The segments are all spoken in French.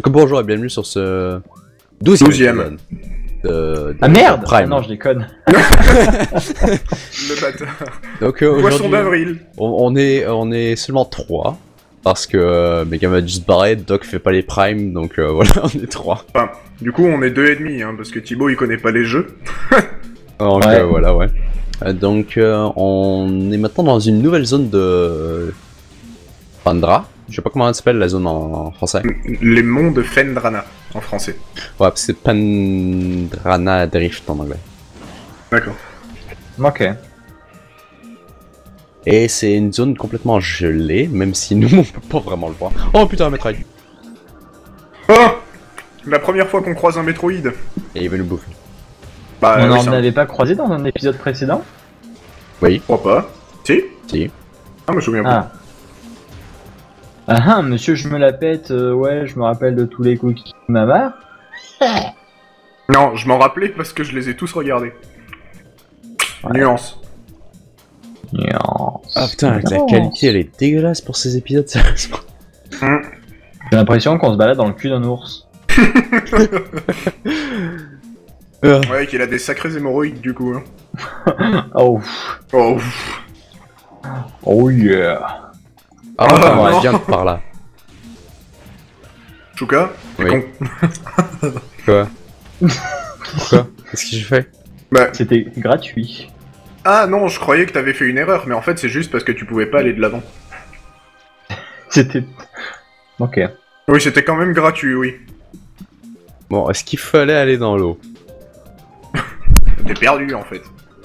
Donc bonjour et bienvenue sur ce 12e Ah merde Prime. Ah non, je déconne. Le bâtard. Donc Poisson aujourd'hui, d'avril. on est seulement 3. Parce que Megan va juste barrer, Doc fait pas les primes, donc voilà, on est 3. Enfin, du coup, on est 2,5, hein, parce que Thibaut, il connaît pas les jeux. Donc Ouais. voilà, ouais. Donc on est maintenant dans une nouvelle zone de Pandra. Je sais pas comment elle s'appelle la zone en français. Les monts de Fendrana, en français. Ouais, c'est Pandrana Drift en anglais. D'accord. Ok. Et c'est une zone complètement gelée, même si nous on peut pas vraiment le voir. Oh putain, un Metroid. Oh, la première fois qu'on croise un métroïde. Et il veut nous bouffer. Bah, On oui, n'en ça, avait pas croisé dans un épisode précédent? Oui, je crois pas. Si. si. Ah, me souviens Ah. Ah, monsieur, je me la pète, ouais, je me rappelle de tous les cookies Mama. plus. Non, je m'en rappelais parce que je les ai tous regardés. Ouais. Nuance. Ah putain, la qualité elle est dégueulasse pour ces épisodes, sérieusement. J'ai l'impression qu'on se balade dans le cul d'un ours. Ouais, qu'il a des sacrés hémorroïdes, du coup. Hein. Oh. Oh. Oh yeah. Ah, Ah, ouais, non. viens par là. Chouka, t'es Oui. con. Quoi? Pourquoi? Qu'est-ce que j'ai fait? Bah, C'était gratuit. ah non, je croyais que t'avais fait une erreur, mais en fait, c'est juste parce que tu pouvais pas aller de l'avant. C'était... Ok. Oui, c'était quand même gratuit, oui. Bon, est-ce qu'il fallait aller dans l'eau? T'es perdu, en fait.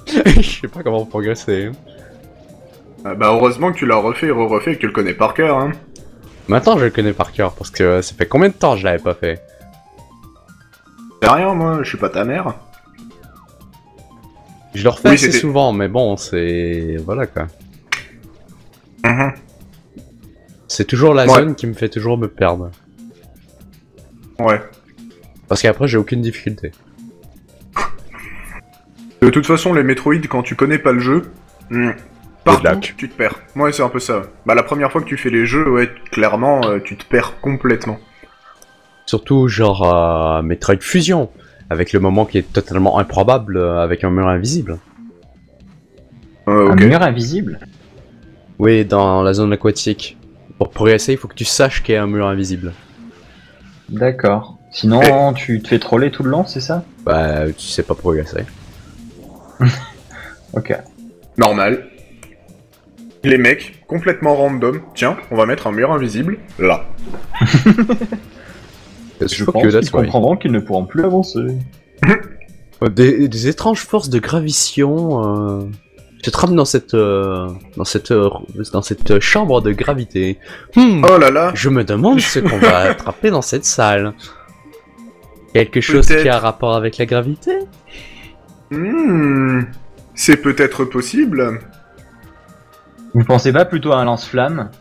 Je sais pas comment progresser. Bah, heureusement que tu l'as refait et refait et que tu le connais par cœur, hein. Maintenant je le connais par cœur, parce que ça fait combien de temps que je l'avais pas fait? C'est rien, moi, je suis pas ta mère. Je le refais Oui, assez c'était- souvent, mais bon, c'est... Voilà quoi. C'est toujours la Ouais. zone qui me fait toujours me perdre. Ouais. Parce qu'après j'ai aucune difficulté. De toute façon, les Metroid, quand tu connais pas le jeu, partout, lacs. tu te perds. Ouais, c'est un peu ça. Bah, la première fois que tu fais les jeux, ouais, clairement, tu te perds complètement. Surtout genre Metroid Fusion, avec le moment qui est totalement improbable avec un mur invisible. Un Ok. mur invisible? Oui, dans la zone aquatique. Pour progresser, il faut que tu saches qu'il y a un mur invisible. D'accord. Sinon, tu te fais troller tout le long, c'est ça? Bah, tu sais pas progresser. Ok. Normal. Les mecs, complètement random. Tiens, on va mettre un mur invisible, là. Je pense qu'ils comprendront qu'ils ne pourront plus avancer. Des étranges forces de gravitation se trament dans cette chambre de gravité. Oh là là. Je me demande ce qu'on va attraper dans cette salle. Quelque chose Peut-être. qui a rapport avec la gravité? C'est peut-être possible. Vous pensez pas plutôt à un lance-flamme?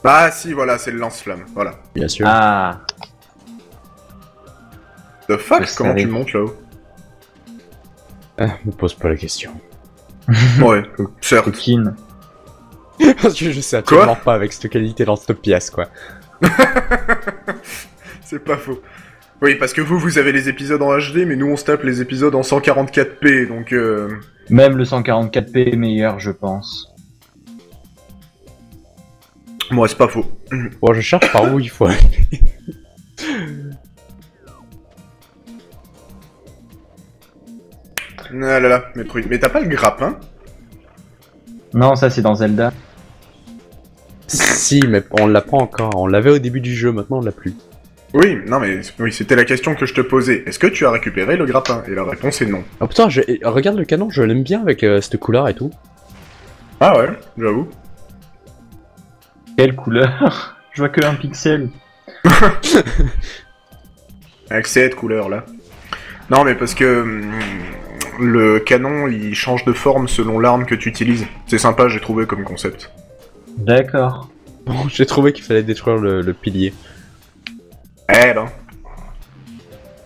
Ah si, voilà, c'est le lance-flamme, voilà. Bien sûr. Ah. The fuck, Je comment savais. tu montes là-haut? Me pose pas la question. Ouais, certes. Coquine. Parce que je sais absolument pas avec cette qualité dans cette pièce, quoi. C'est pas faux. Oui, parce que vous avez les épisodes en HD, mais nous on se tape les épisodes en 144p, donc Même le 144p est meilleur, je pense. Moi, c'est pas faux. Bon, je cherche par où il faut aller. Ah là là, Metroid. Mais t'as pas le grappin? Non, ça c'est dans Zelda. Si, mais on l'a pas encore. On l'avait au début du jeu, maintenant on l'a plus. Oui, non mais oui, c'était la question que je te posais. Est-ce que tu as récupéré le grappin? Et la réponse est non. Oh putain, regarde le canon, je l'aime bien avec cette couleur et tout. Ah ouais, j'avoue. Quelle couleur? Je vois que un pixel. Avec cette couleur là. Non mais parce que le canon il change de forme selon l'arme que tu utilises. C'est sympa, j'ai trouvé comme concept. D'accord. Bon, j'ai trouvé qu'il fallait détruire le pilier. Eh ben,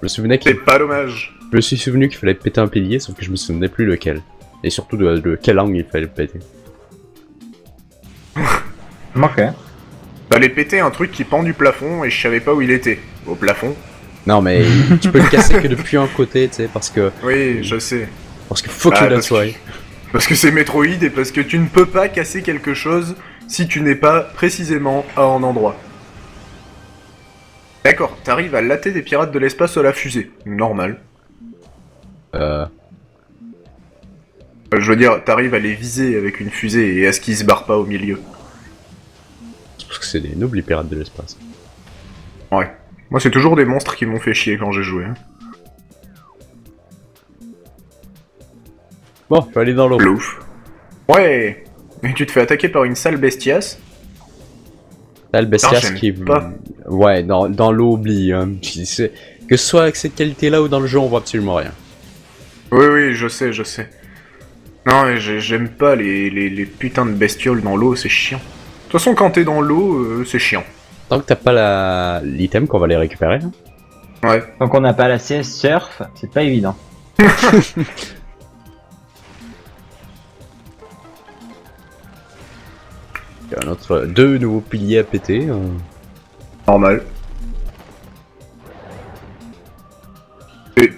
Je me souvenais c'est qu'il... pas dommage. Je me suis souvenu qu'il fallait péter un pilier, sauf que je me souvenais plus lequel. Et surtout de quel angle il fallait le péter. Ok. Fallait péter un truc qui pend du plafond et je savais pas où il était. au plafond. Non, mais tu peux le casser que depuis un côté, tu sais, parce que Oui, je sais. fuck you, that's parce que- why. Parce que c'est Metroid et parce que tu ne peux pas casser quelque chose si tu n'es pas précisément à un endroit. D'accord, t'arrives à latter des pirates de l'espace à la fusée. Normal. Je veux dire, t'arrives à les viser avec une fusée et à ce qu'ils se barrent pas au milieu. Parce que c'est des nobles les pirates de l'espace. Ouais. Moi, c'est toujours des monstres qui m'ont fait chier quand j'ai joué. Hein. Bon, je vais aller dans l'eau. Louf. Ouais. Et tu te fais attaquer par une sale bestiasse. T'as le bestias j'aime qui est... pas. Ouais, dans l'eau, oublie. Hein. Que ce soit avec cette qualité-là ou dans le jeu, on voit absolument rien. Oui, je sais. Non, mais j'aime pas les putains de bestioles dans l'eau, c'est chiant. De toute façon, quand t'es dans l'eau, c'est chiant. Tant que t'as pas l'item qu'on va les récupérer. Hein. Ouais. Tant qu'on n'a pas la CS surf, c'est pas évident. Il y a un autre... deux nouveaux piliers à péter. Normal.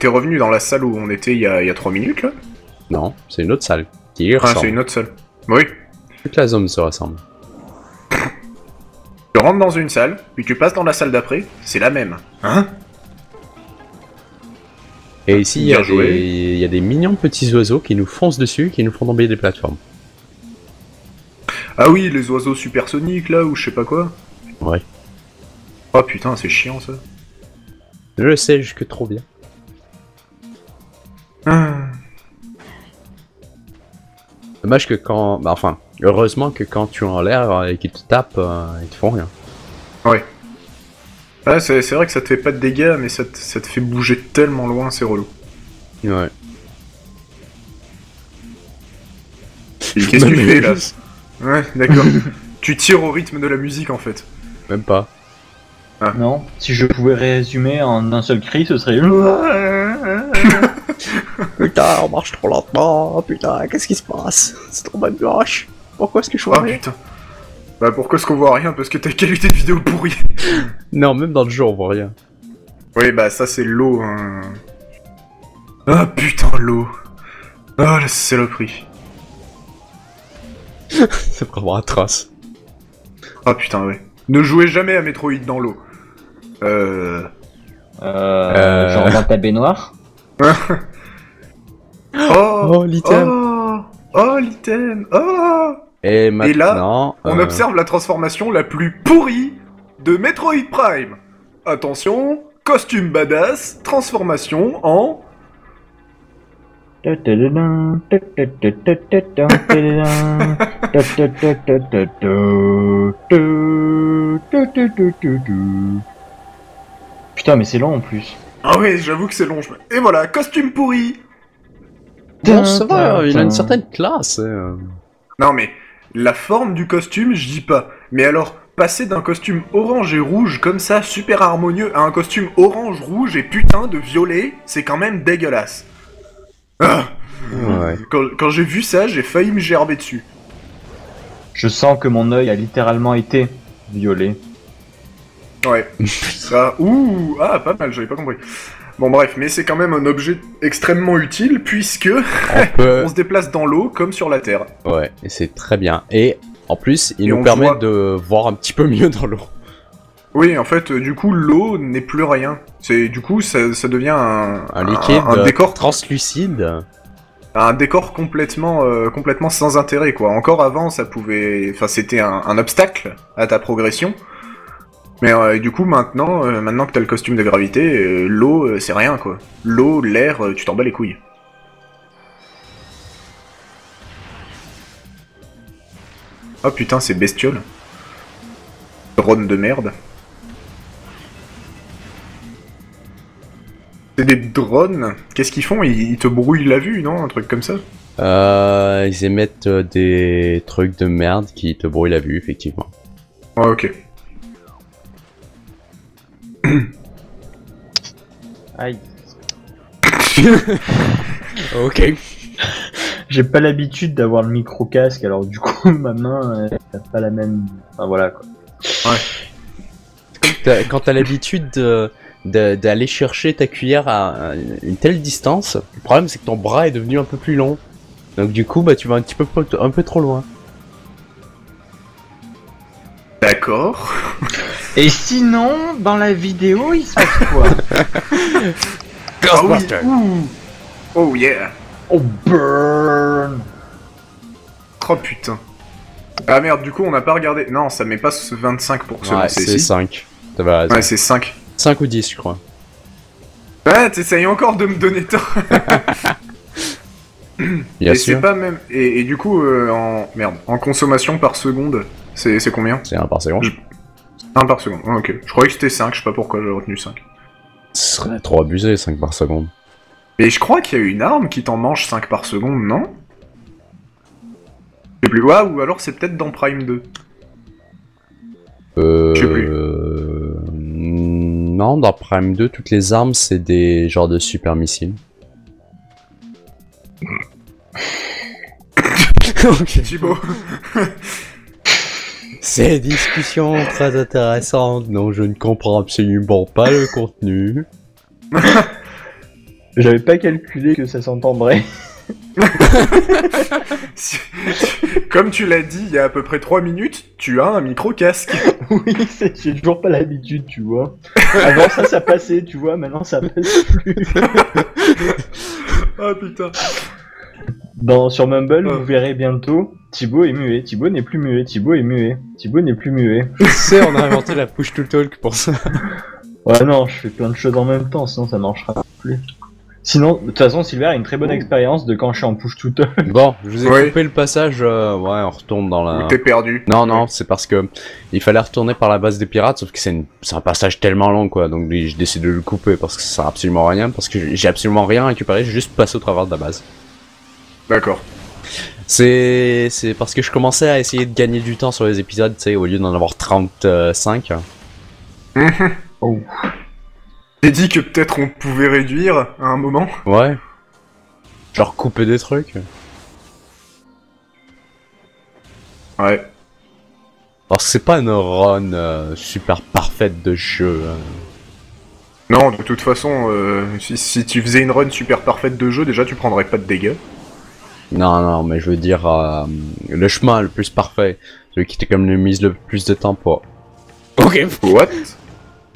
T'es revenu dans la salle où on était il y a 3 minutes, là? Non, c'est une autre salle. Qui y Ah, ressemble. c'est une autre salle. Oui. Toute la zone se ressemble. Tu rentres dans une salle, puis tu passes dans la salle d'après, c'est la même. Hein? Et ici, Bien joué. il y a des mignons petits oiseaux qui nous foncent dessus, qui nous font tomber des plateformes. Ah oui, les oiseaux supersoniques, là, ou je sais pas quoi. Ouais. Oh putain, c'est chiant, ça. Je le sais, jusque trop bien. Ah. Dommage que quand... Bah, enfin, heureusement que quand tu es en l'air et qu'ils te tapent, ils te font rien. Ouais. Ah, c'est vrai que ça te fait pas de dégâts, mais ça te fait bouger tellement loin, c'est relou. Ouais. Et qu'est-ce que tu fais, là? Ouais, d'accord. Tu tires au rythme de la musique, en fait. Même pas. Non, si je pouvais résumer en un seul cri, ce serait. Putain, on marche trop lentement. Putain, qu'est-ce qui se passe? C'est trop mal gauche. Pourquoi est-ce que je vois Oh rien? putain. Bah pourquoi est-ce qu'on voit rien? Parce que ta qualité de vidéo pourrie. Non, même dans le jeu, on voit rien. Oui, bah ça c'est l'eau, hein. Ah putain, l'eau. Ah la saloperie. C'est vraiment atroce. Ah putain, ouais. Ne jouez jamais à Metroid dans l'eau. Genre dans ta baignoire. Oh, l'item. Oh, l'item. Oh. Et là, maintenant... On observe la transformation la plus pourrie de Metroid Prime. Attention, costume badass, transformation en... Putain, mais c'est long en plus. Ah oui, j'avoue que c'est long. Et voilà, costume pourri. Bon, ça va, il a une certaine classe. Non mais, la forme du costume, je dis pas. Mais alors, passer d'un costume orange et rouge comme ça, super harmonieux, à un costume orange, rouge et putain de violet, c'est quand même dégueulasse. Ah. Ouais. Quand j'ai vu ça, j'ai failli me gerber dessus. Je sens que mon œil a littéralement été violé. Ouais. Ça, ah, pas mal, j'avais pas compris. Bon bref, mais c'est quand même un objet extrêmement utile puisque on se déplace dans l'eau comme sur la terre. Ouais, et c'est très bien. Et en plus, il Et nous on permet voit- de voir un petit peu mieux dans l'eau. Oui, en fait, du coup, l'eau n'est plus rien. C'est du coup, ça devient Un liquide un décor, translucide. un décor complètement, complètement sans intérêt, quoi. Encore avant, ça pouvait, enfin, c'était un obstacle à ta progression. Mais du coup, maintenant que t'as le costume de gravité, l'eau, c'est rien, quoi. L'eau, l'air, tu t'en bats les couilles. Oh putain, c'est bestiole. Drone de merde. C'est des drones. Qu'est-ce qu'ils font? Ils te brouillent la vue, non? Un truc comme ça? Ils émettent des trucs de merde qui te brouillent la vue, effectivement. Ouais, ok. Aïe. Ok. J'ai pas l'habitude d'avoir le micro casque, alors du coup ma main elle a pas la même. Enfin voilà quoi. T'es quand t'as l'habitude d'aller chercher ta cuillère à une telle distance, le problème c'est que ton bras est devenu un peu plus long. Donc du coup, bah tu vas un peu trop loin. D'accord. Et sinon, dans la vidéo, il se passe quoi? Ah oui. Ouh. Oh yeah. Oh, burn! Oh putain. Ah merde, du coup on n'a pas regardé. Non, ça met pas ce 25 pour se Ouais, lancer. c'est Si. 5. T'avais raison. Ouais, c'est 5. 5 ou 10, je crois. Ouais, t'essayes encore de me donner tort. Bien et sûr. c'est pas même. Et du coup, en consommation par seconde, c'est combien? C'est 1 par seconde. 1 par seconde. Ah, ok. Je croyais que c'était 5, je sais pas pourquoi j'ai retenu 5. Ce serait trop abusé, 5 par seconde. Et je crois qu'il y a une arme qui t'en mange 5 par seconde, non? Je sais plus. Ouais, ou alors c'est peut-être dans Prime 2. Je sais plus. Non, dans Prime 2, toutes les armes, c'est des genres de super missiles. Thibaut. Ces discussions très intéressantes dont je ne comprends absolument pas le contenu. J'avais pas calculé que ça s'entendrait. Comme tu l'as dit il y a à peu près 3 minutes, tu as un micro-casque. Oui, j'ai toujours pas l'habitude, tu vois. Avant ça passait, tu vois, maintenant ça passe plus. Ah putain. Sur Mumble, vous verrez bientôt, Thibaut est muet, Thibaut n'est plus muet, Thibaut est muet, Thibaut n'est plus muet. Tu sais, on a inventé la push to talk pour ça. Ouais, non, je fais plein de choses en même temps, sinon ça marchera plus. Sinon, de toute façon, Silver a une très bonne expérience de quand je suis en push to talk. Bon, je vous ai Oui. coupé le passage, ouais, on retourne dans la... Ou t'es perdu. Non, c'est parce que il fallait retourner par la base des pirates, sauf que c'est un passage tellement long, quoi, donc je décide de le couper parce que ça sert absolument à rien, parce que j'ai absolument rien récupéré, j'ai juste passé au travers de la base. D'accord. C'est parce que je commençais à essayer de gagner du temps sur les épisodes, tu sais, au lieu d'en avoir 35. Oh. J'ai dit que peut-être on pouvait réduire à un moment. Ouais. Genre couper des trucs. Ouais. Parce que c'est pas une run super parfaite de jeu. Hein. Non, de toute façon, si tu faisais une run super parfaite de jeu, déjà tu prendrais pas de dégâts. Non, mais je veux dire, le chemin le plus parfait, celui qui t'économise le plus de temps pour... Ok. What?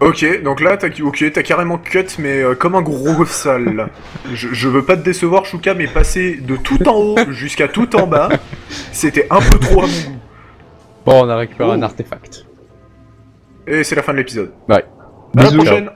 Ok, donc là, t'as carrément cut, mais comme un gros sale, là. Je veux pas te décevoir, Chouka, mais passer de tout en haut jusqu'à tout en bas, c'était un peu trop à mon goût. Bon, on a récupéré un artefact. Et c'est la fin de l'épisode. Ouais. À la Bisous. prochaine!